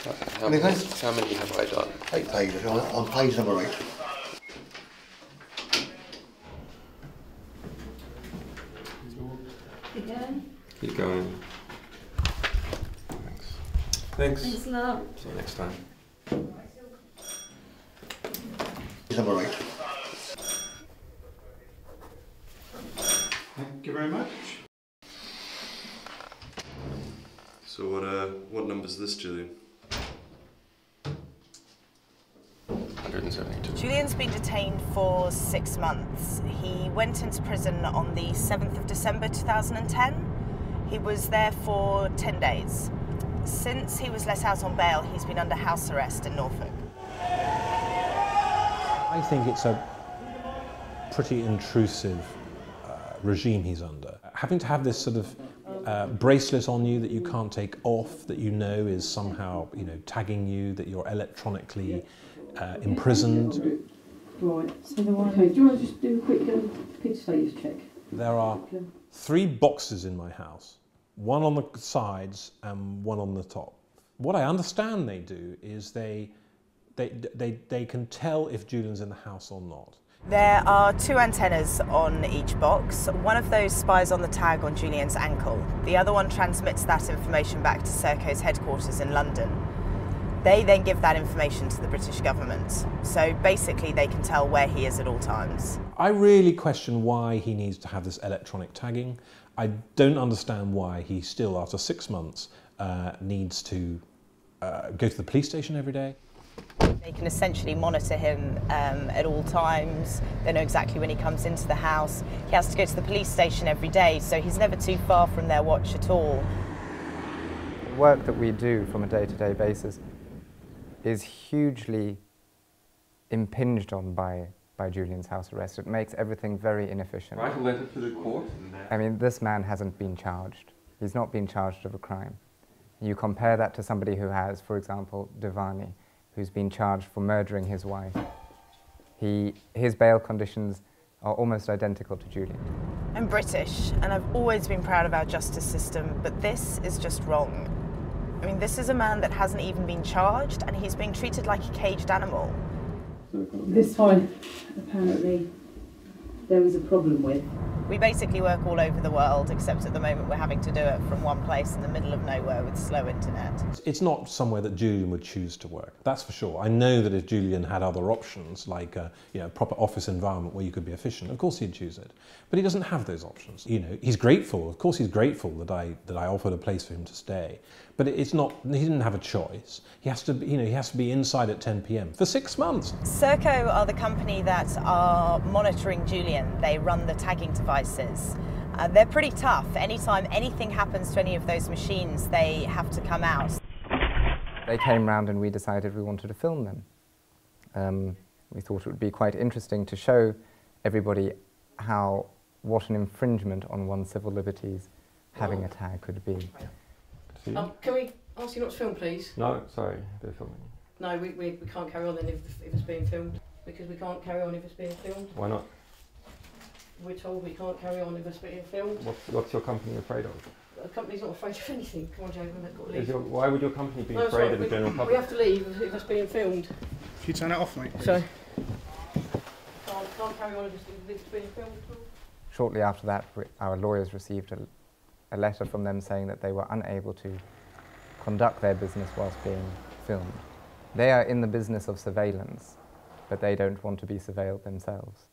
How many have I done? 8 pages, on page number 8. Keep going. Keep going. Thanks. Thanks. Thanks a lot. See you next time. Page number 8. Thank you very much. So what number is this, Julian? 172. Julian's been detained for 6 months. He went into prison on the 7th of December 2010. He was there for 10 days. Since he was let out on bail, he's been under house arrest in Norfolk. I think it's a pretty intrusive regime he's under. Having to have this sort of bracelet on you that you can't take off, that you know is somehow, tagging you, that you're electronically imprisoned. Right, so okay, do you want to just do a quick kid status check? There are 3 boxes in my house, one on the sides and one on the top. What I understand they do is they can tell if Julian's in the house or not. There are 2 antennas on each box. One of those spies on the tag on Julian's ankle. The other one transmits that information back to Serco's headquarters in London. They then give that information to the British government. So basically they can tell where he is at all times. I really question why he needs to have this electronic tagging. I don't understand why he still, after 6 months, needs to go to the police station every day. They can essentially monitor him at all times. They know exactly when he comes into the house. He has to go to the police station every day, so he's never too far from their watch at all. The work that we do from a day-to-day basis is hugely impinged on by Julian's house arrest. It makes everything very inefficient. Write a letter to the court. I mean, this man hasn't been charged. He's not been charged of a crime. You compare that to somebody who has, for example, Devani, who's been charged for murdering his wife. His bail conditions are almost identical to Julian. I'm British, and I've always been proud of our justice system, but this is just wrong. I mean, this is a man that hasn't even been charged, and he's being treated like a caged animal. This one, apparently, there was a problem with. We basically work all over the world, except at the moment we're having to do it from one place in the middle of nowhere with slow internet. It's not somewhere that Julian would choose to work, that's for sure. I know that if Julian had other options, like a proper office environment where you could be efficient, of course he'd choose it. But he doesn't have those options. He's grateful, of course he's grateful that I offered a place for him to stay. But it's not, he didn't have a choice. He has to be inside at 10 p.m. for 6 months. Serco are the company that are monitoring Julian. They run the tagging devices. They're pretty tough. Anytime anything happens to any of those machines, they have to come out. They came round and we decided we wanted to film them. We thought it would be quite interesting to show everybody what an infringement on one's civil liberties having a tag could be. Can we ask you not to film, please? No, sorry, they're filming. No, we can't carry on then if it's being filmed. Because we can't carry on if it's being filmed. Why not? We're told we can't carry on if it's being filmed. What's your company afraid of? The company's not afraid of anything. Come on, Joe, we've got to leave. Why would your company be afraid of the general public? We have to leave if it's being filmed. Can you turn it off, mate? So, can't carry on if it's being filmed at all. Shortly after that, our lawyers received a letter from them saying that they were unable to conduct their business whilst being filmed. They are in the business of surveillance, but they don't want to be surveilled themselves.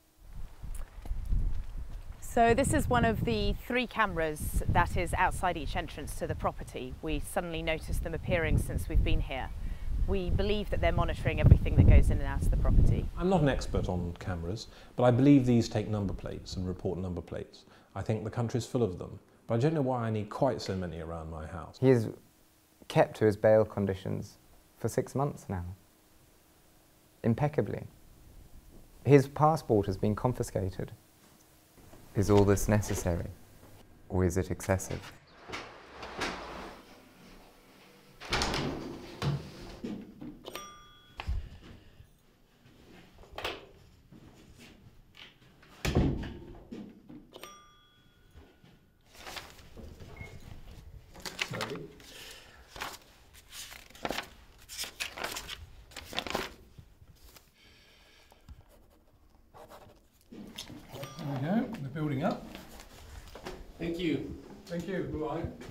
So this is one of the 3 cameras that is outside each entrance to the property. We suddenly noticed them appearing since we've been here. We believe that they're monitoring everything that goes in and out of the property. I'm not an expert on cameras, but I believe these take number plates and report number plates. I think the country's full of them, but I don't know why I need quite so many around my house. He has kept to his bail conditions for 6 months now, impeccably. His passport has been confiscated. Is all this necessary, or is it excessive? building up. Thank you. Thank you. Bye-bye.